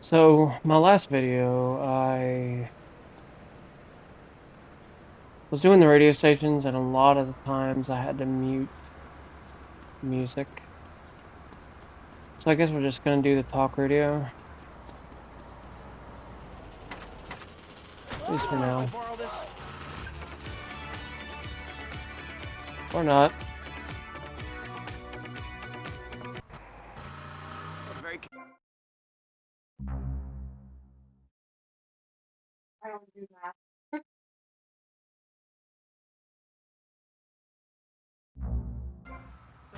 So, my last video, I was doing the radio stations, and a lot of the times I had to mute music. So I guess we're just gonna do the talk radio, at least for now. Or not. Very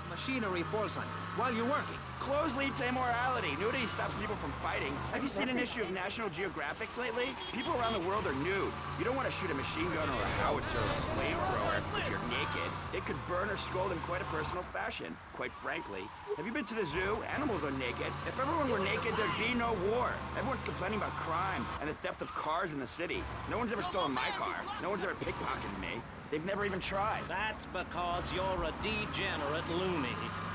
Machinery foresight while you're working. Clothes lead to immorality. Nudity stops people from fighting. Have you seen an issue of National Geographic lately? People around the world are nude. You don't want to shoot a machine gun or a howitzer or a flamethrower if you're naked. It could burn or scold in quite a personal fashion, quite frankly. Have you been to the zoo? Animals are naked. If everyone were naked, there'd be no war. Everyone's complaining about crime and the theft of cars in the city. No one's ever stolen my car. No one's ever pickpocketed me. They've never even tried. That's because you're a degenerate loony.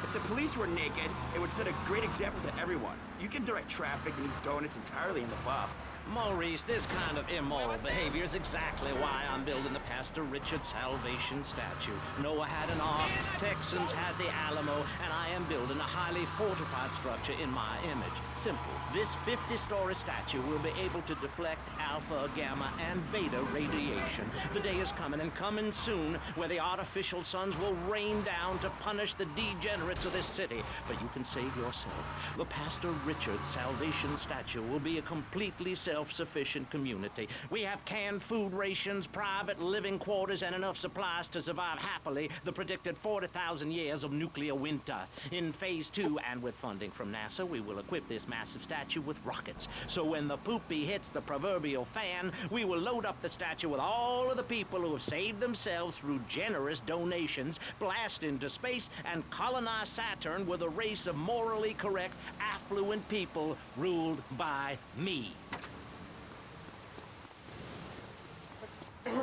If the police were naked, it would set a great example to everyone. You can direct traffic and eat donuts entirely in the buff. Maurice, this kind of immoral behavior is exactly why I'm building the Pastor Richard Salvation statue. Noah had an ark, Texans had the Alamo, and I am building a highly fortified structure in my image. Simple. This 50-story statue will be able to deflect alpha, gamma, and beta radiation. The day is coming, and coming soon, where the artificial suns will rain down to punish the degenerates of this city. But you can save yourself. The Pastor Richard Salvation statue will be a completely self-sufficient community. We have canned food rations, private living quarters, and enough supplies to survive happily the predicted 40,000 years of nuclear winter. In Phase 2, and with funding from NASA, we will equip this massive statue with rockets. So when the poopy hits the proverbial fan, we will load up the statue with all of the people who have saved themselves through generous donations, blast into space, and colonize Saturn with a race of morally correct, affluent people ruled by me. Baby,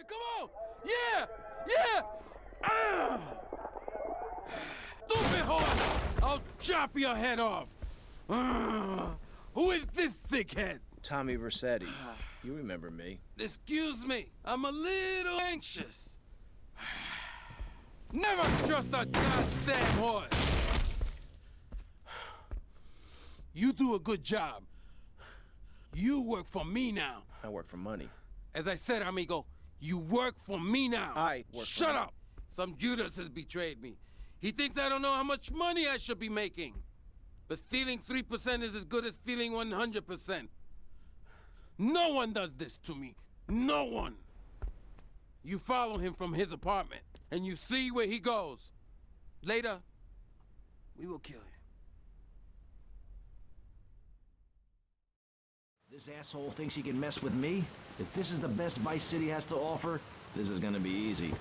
come on! Yeah! Yeah! Ah! Stupid horse! I'll chop your head off! Who is this thickhead? Tommy Vercetti. You remember me. Excuse me, I'm a little anxious. Never trust a goddamn horse! You do a good job. You work for me now. I work for money. As I said, amigo, you work for me now. I work for Shut money. up! Some Judas has betrayed me. He thinks I don't know how much money I should be making. But stealing 3% is as good as stealing 100%. No one does this to me. No one. You follow him from his apartment, and you see where he goes. Later, we will kill him. This asshole thinks he can mess with me? If this is the best Vice City has to offer, this is gonna be easy.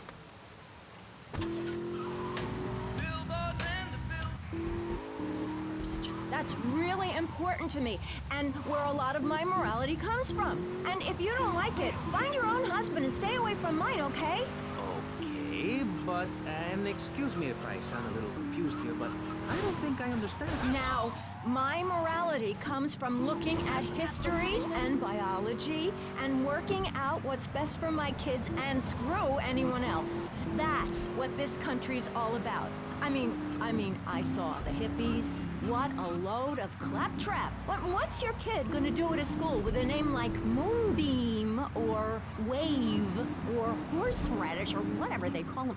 That's really important to me, and where a lot of my morality comes from. And if you don't like it, find your own husband and stay away from mine, okay? Okay, but, and excuse me if I sound a little confused here, but I don't think I understand. Now, my morality comes from looking at history and biology and working out what's best for my kids and screw anyone else. That's what this country's all about. I mean, I saw the hippies. What a load of claptrap. What's your kid gonna do at a school with a name like Moonbeam or Wave or Horseradish or whatever they call them?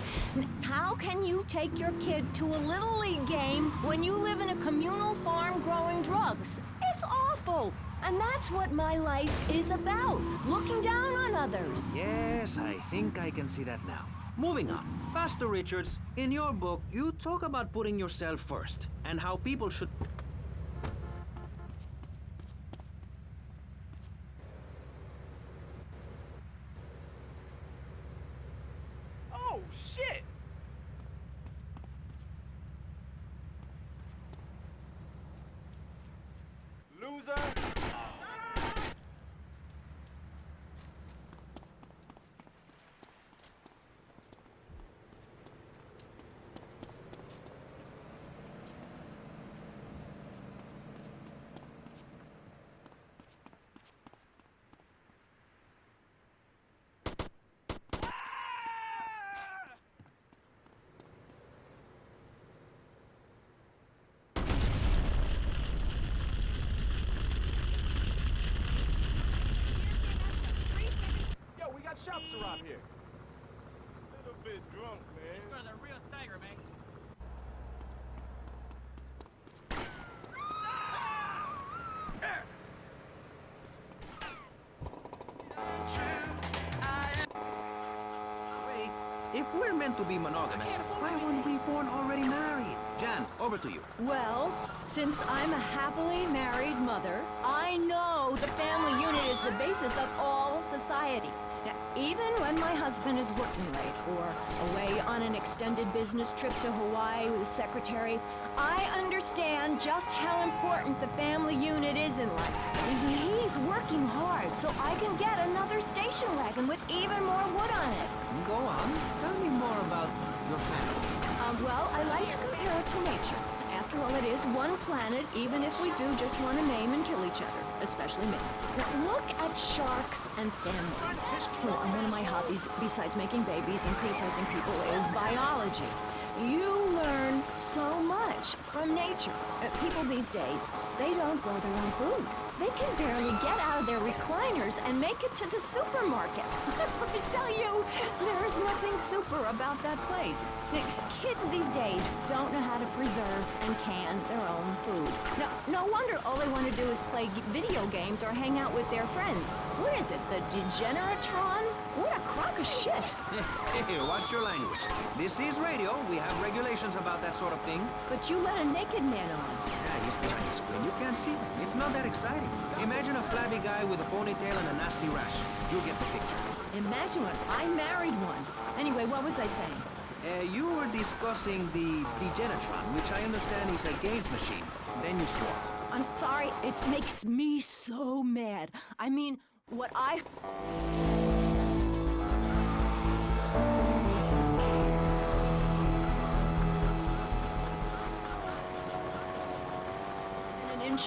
How can you take your kid to a Little League game when you live in a communal farm growing drugs? It's awful. And that's what my life is about, looking down on others. Yes, I think I can see that now. Moving on. Pastor Richards, in your book, you talk about putting yourself first and how people should... Oh, shit! Loser! stop here. A little bit drunk, man. This girl's a real tiger, man. Wait, if we're meant to be monogamous, why weren't we born already married? Jan, over to you. Well, since I'm a happily married mother, I know the family unit is the basis of all society. Now, even when my husband is working late or away on an extended business trip to Hawaii with his secretary, I understand just how important the family unit is in life. He's working hard so I can get another station wagon with even more wood on it. Go on. Tell me more about your family. Well, I like to compare it to nature. After all, it is one planet, even if we do just want to maim and kill each other, especially me. Now, look at sharks and sand dunes. Well, and one of my hobbies, besides making babies and criticizing people, is biology. You learn so much from nature. People these days, they don't grow their own food. They can barely get out of their recliners and make it to the supermarket. Let me tell you, there is nothing super about that place. Kids these days don't know how to preserve and can their own food. No wonder all they want to do is play video games or hang out with their friends. What is it, the Degeneratron? What a crock of shit. Hey, watch your language. This is radio. We have regulations about that sort of thing. But you let a naked man on. Yeah, he's behind the screen. You can't see him. It's not that exciting. Imagine a flabby guy with a ponytail and a nasty rash. You'll get the picture. Imagine one. I married one. Anyway, what was I saying? You were discussing the Degenatron, which I understand is a games machine. Then you swore. I'm sorry, it makes me so mad. I mean, what I...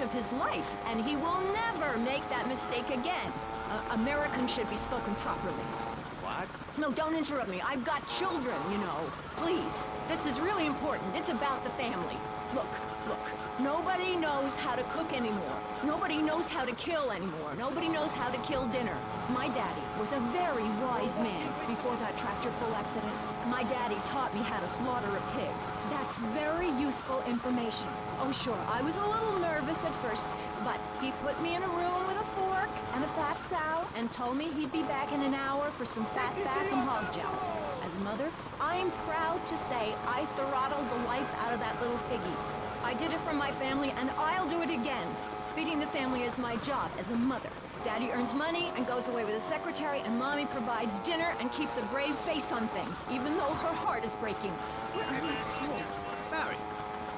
of his life, and he will never make that mistake again. Americans should be spoken properly. What? No, don't interrupt me. I've got children, you know. Please. This is really important. It's about the family. Look. Nobody knows how to cook anymore. Nobody knows how to kill anymore. Nobody knows how to kill dinner. My daddy was a very wise man before that tractor pull accident. My daddy taught me how to slaughter a pig. That's very useful information. Oh, sure, I was a little nervous at first, but he put me in a room with a fork and a fat sow and told me he'd be back in an hour for some fat back and hog jolts. As a mother, I'm proud to say I throttled the life out of that little piggy. I did it for my family, and I'll do it again. Feeding the family is my job as a mother. Daddy earns money and goes away with his secretary, and Mommy provides dinner and keeps a brave face on things, even though her heart is breaking. Where are my pills? Barry,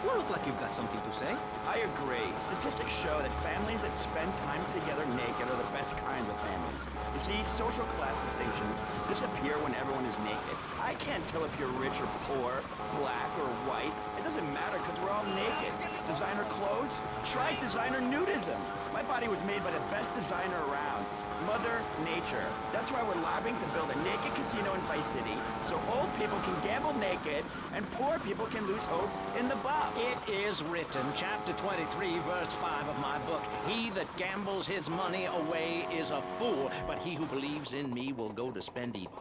you look like you've got something to say. I agree. Statistics show that families that spend time together naked are the best kinds of families. You see, social class distinctions disappear when everyone is naked. I can't tell if you're rich or poor, black or white. It doesn't matter because we're all naked. Designer clothes? Try designer nudism. My body was made by the best designer around. Mother Nature. That's why we're lobbying to build a naked casino in Vice City so old people can gamble naked and poor people can lose hope in the buff. It is written, chapter 23, verse 5 of my book. He that gambles his money away is a fool, but he who believes in me will go to spend eternity.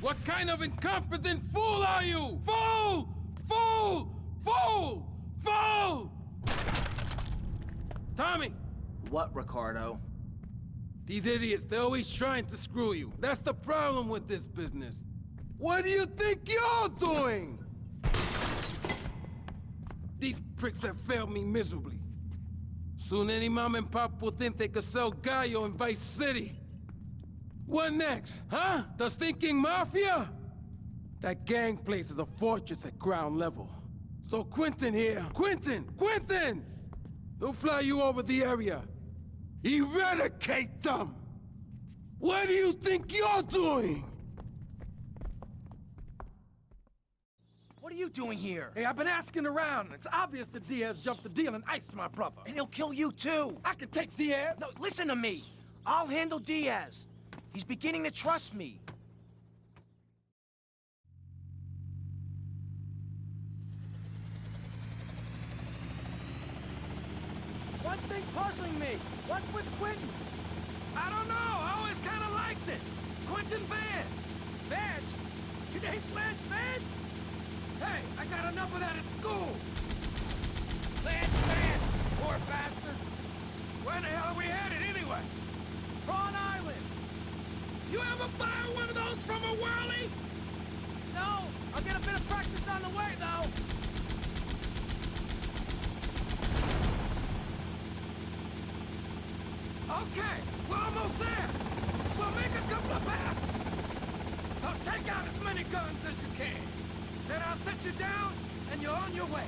What kind of incompetent fool are you? Fool! Fool! Fool! Fool! Tommy! What, Ricardo? These idiots, they're always trying to screw you. That's the problem with this business. What do you think you're doing? These pricks have failed me miserably. Soon any mom and pop will think they could sell Gallo in Vice City. What next, huh? The Thinking Mafia? That gang place is a fortress at ground level. So Quentin here, Quentin! He'll fly you over the area. Eradicate them! What do you think you're doing? What are you doing here? Hey, I've been asking around. It's obvious that Diaz jumped the deal and iced my brother. And he'll kill you too. I can take Diaz. No, listen to me. I'll handle Diaz. He's beginning to trust me. One thing puzzling me. What's with Quentin? I don't know. I always kind of liked it. Quentin Vance. Vance? Your name's Lance Vance? Hey, I got enough of that at school. Lance Vance, poor bastard. Where the hell are we headed anyway? Prawn Island. You ever fire one of those from a whirly? No, I'll get a bit of practice on the way, though. Okay, we're almost there. We'll make a couple of passes. So take out as many guns as you can. Then I'll set you down, and you're on your way.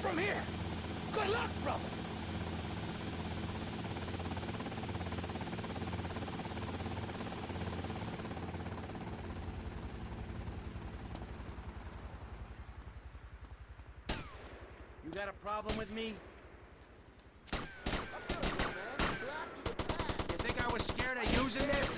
From here. Good luck, brother. You got a problem with me? You think I was scared of using this?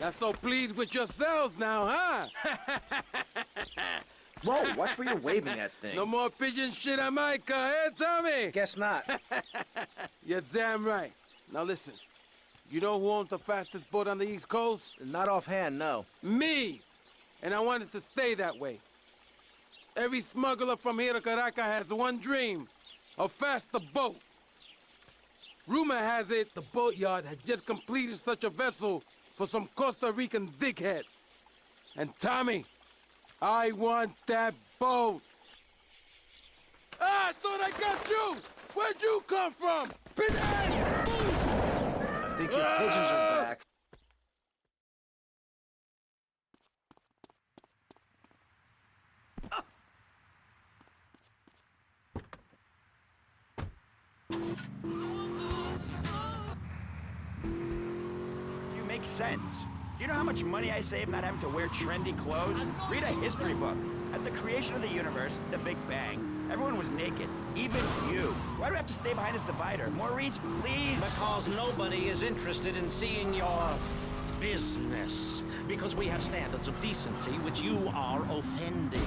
Not so pleased with yourselves now, huh? Whoa, watch where you're waving that thing. No more pigeon shit on my car, eh, Tommy? Guess not. You're damn right. Now listen, you know who owns the fastest boat on the East Coast? Not offhand, no. Me! And I want it to stay that way. Every smuggler from here to Caracas has one dream, a faster boat. Rumor has it the boatyard has just completed such a vessel for some Costa Rican dickhead. And Tommy, I want that boat. Ah, I thought I got you! Where'd you come from? Pinhead! I think your pigeons are back. You make sense. Do you know how much money I save not having to wear trendy clothes? Read a history book. At the creation of the universe, the Big Bang, everyone was naked. Even you. Why do I have to stay behind this divider? Maurice, please! Because nobody is interested in seeing your business. Because we have standards of decency which you are offending.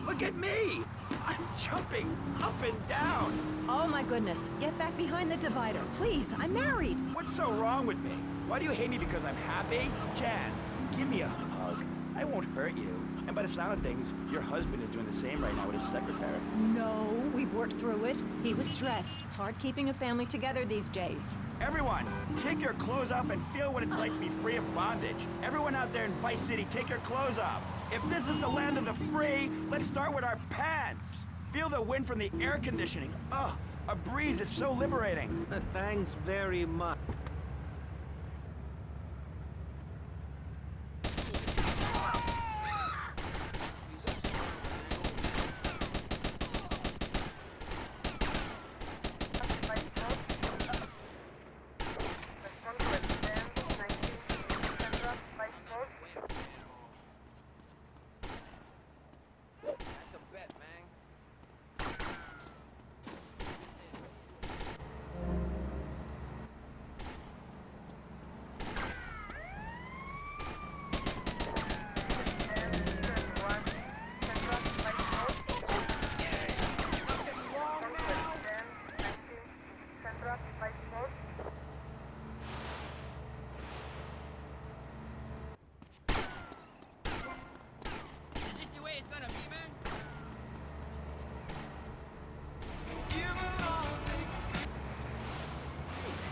Look at me! I'm jumping up and down! Oh my goodness, get back behind the divider. Please, I'm married. What's so wrong with me? Why do you hate me because I'm happy? Jan, give me a hug. I won't hurt you. And by the sound of things, your husband is doing the same right now with his secretary. No, we've worked through it. He was stressed. It's hard keeping a family together these days. Everyone, take your clothes off and feel what it's like to be free of bondage. Everyone out there in Vice City, take your clothes off. If this is the land of the free, let's start with our pants. Feel the wind from the air conditioning. Ugh, a breeze is so liberating. Thanks very much.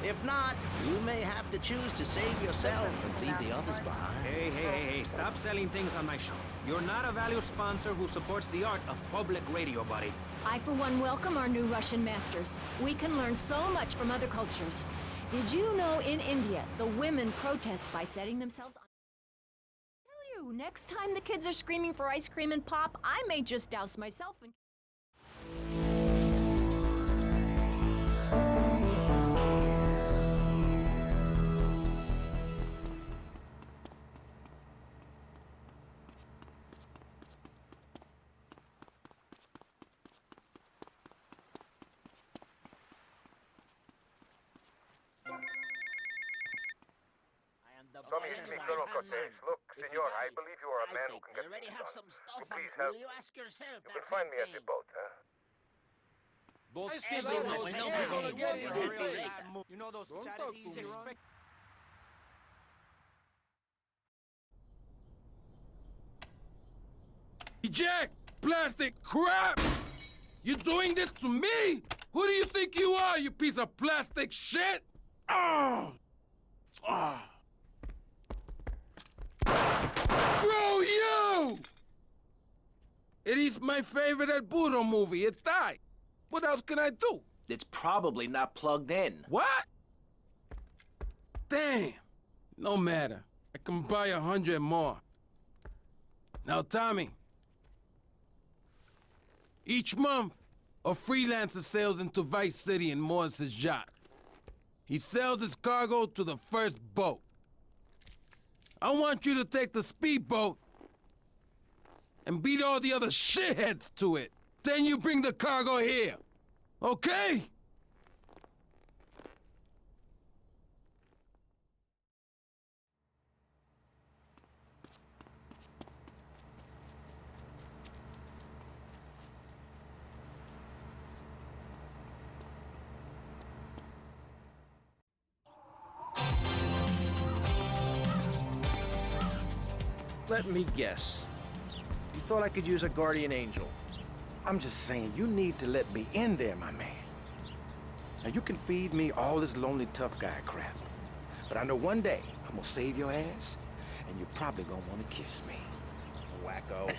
If not, you may have to choose to save yourself and leave the others behind. Hey, stop selling things on my show. You're not a valued sponsor who supports the art of public radio, buddy. I, for one, welcome our new Russian masters. We can learn so much from other cultures. Did you know in India, the women protest by setting themselves on... Tell you, next time the kids are screaming for ice cream and pop, I may just douse myself and... Tommy, it's me, Colonel Cortez. Look, senor, I believe you are a man who can get things done. So please help. You can find me at the boat, huh? You know those charities expect... Jack! Plastic crap! You doing this to me? Who do you think you are, you piece of plastic shit? Oh! Oh! Bro, you! It is my favorite El Burro movie. It died. What else can I do? It's probably not plugged in. What? Damn. No matter. I can buy 100 more. Now, Tommy. Each month, a freelancer sails into Vice City in Morris's yacht. He sells his cargo to the first boat. I want you to take the speedboat and beat all the other shitheads to it. Then you bring the cargo here. Okay? Let me guess. You thought I could use a guardian angel? I'm just saying, you need to let me in there, my man. Now, you can feed me all this lonely tough guy crap, but I know one day I'm gonna save your ass, and you're probably gonna want to kiss me. Wacko.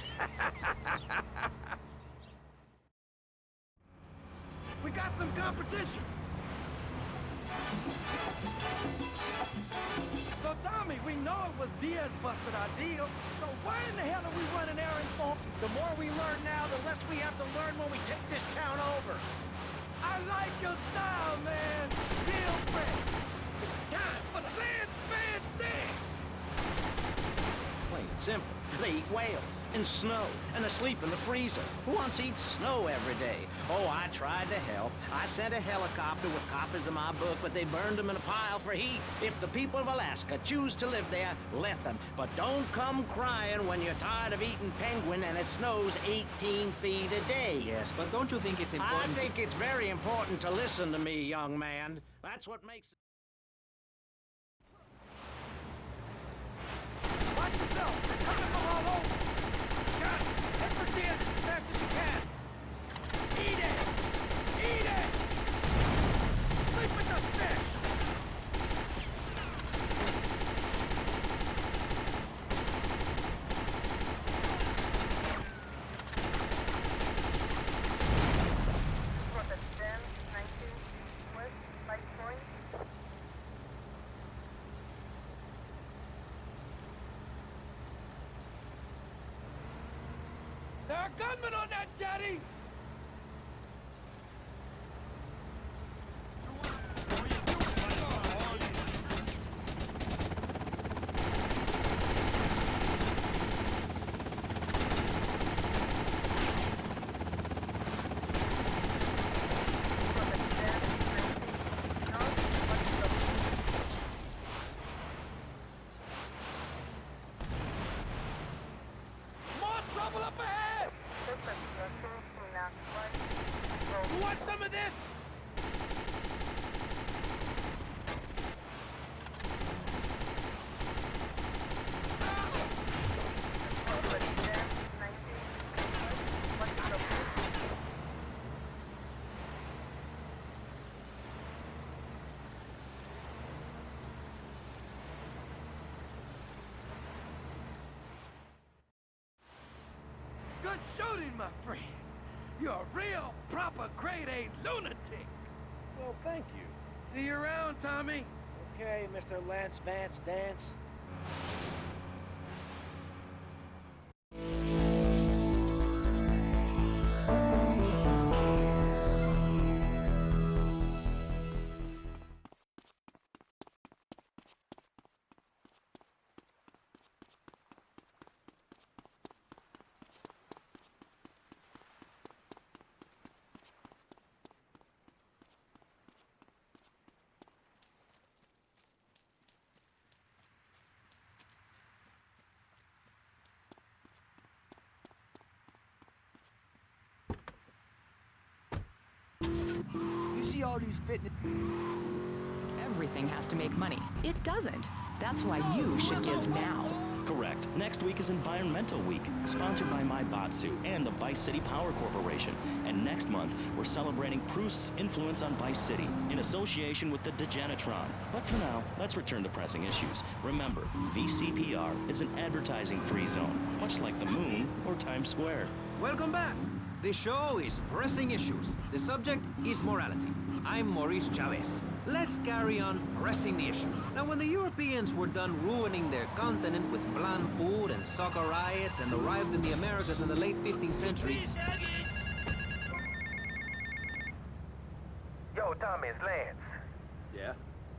We got some competition. So Tommy, we know it was Diaz busted our deal. So why in the hell are we running errands for him? The more we learn now, the less we have to learn when we take this town over. I like your style, man. Real fresh. It's time for the Lance Vance dance. Plain and simple. They eat whales and snow and they sleep in the freezer. Who wants to eat snow every day? Oh, I tried to help. I sent a helicopter with copies of my book, but they burned them in a pile for heat. If the people of Alaska choose to live there, let them. But don't come crying when you're tired of eating penguin and it snows 18 feet a day. Yes, but don't you think it's important? I think it's very important to listen to me, young man. That's what makes... Watch yourself. They're coming from all over. Got it. Head for Diaz as fast as you can. Eat it. Eat it. Sleep with the fish. There are gunmen on that jetty! More trouble up ahead! You want some of this? Good shooting, my friend. You're a real, proper grade-A lunatic. Well, thank you. See you around, Tommy. Okay, Mr. Lance Vance Dance. You see all these fitness... Everything has to make money. It doesn't. That's why you should give now. Correct. Next week is Environmental Week, sponsored by My Batsu and the Vice City Power Corporation. And next month, we're celebrating Proust's influence on Vice City in association with the Degenitron. But for now, let's return to pressing issues. Remember, VCPR is an advertising-free zone, much like the moon or Times Square. Welcome back. The show is Pressing Issues. The subject is morality. I'm Maurice Chavez. Let's carry on pressing the issue. Now, when the Europeans were done ruining their continent with bland food and soccer riots and arrived in the Americas in the late 15th century... Yo, Tommy, it's Lance. Yeah?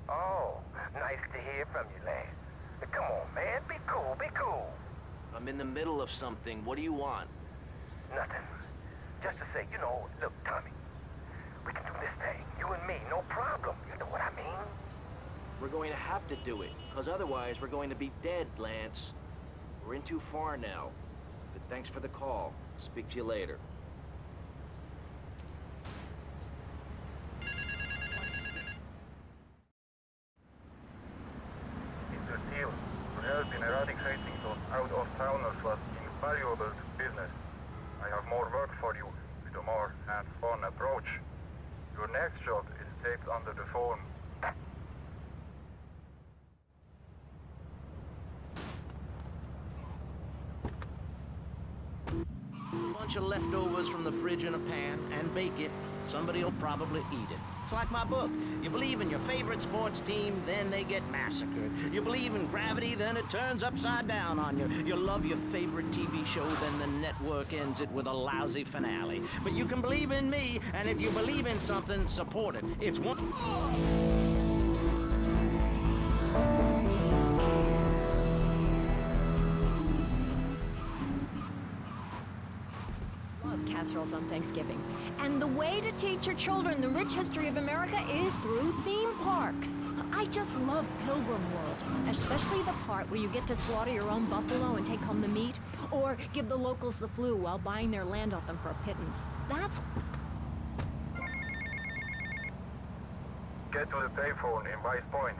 Oh, nice to hear from you, Lance. Come on, man, be cool, be cool. I'm in the middle of something. What do you want? Nothing. Just to say, you know, look, Tommy, we can do this thing, you and me, no problem. You know what I mean? We're going to have to do it, because otherwise we're going to be dead, Lance. We're in too far now. But thanks for the call. Speak to you later. It's a deal. help in eradicating those out-of-towners was invaluable to business. I have more work for you with a more hands-on approach. Your next job is taped under the phone. Bunch of leftovers from the fridge in a pan and bake it. Somebody'll probably eat it. It's like my book. You believe in your favorite sports team, then they get massacred. You believe in gravity, then it turns upside down on you. You love your favorite TV show, then the network ends it with a lousy finale. But you can believe in me, and if you believe in something, support it. It's one... Casseroles on Thanksgiving. And the way to teach your children the rich history of America is through theme parks. I just love Pilgrim World, especially the part where you get to slaughter your own buffalo and take home the meat, or give the locals the flu while buying their land off them for a pittance. That's... Get to the payphone in Vice Point.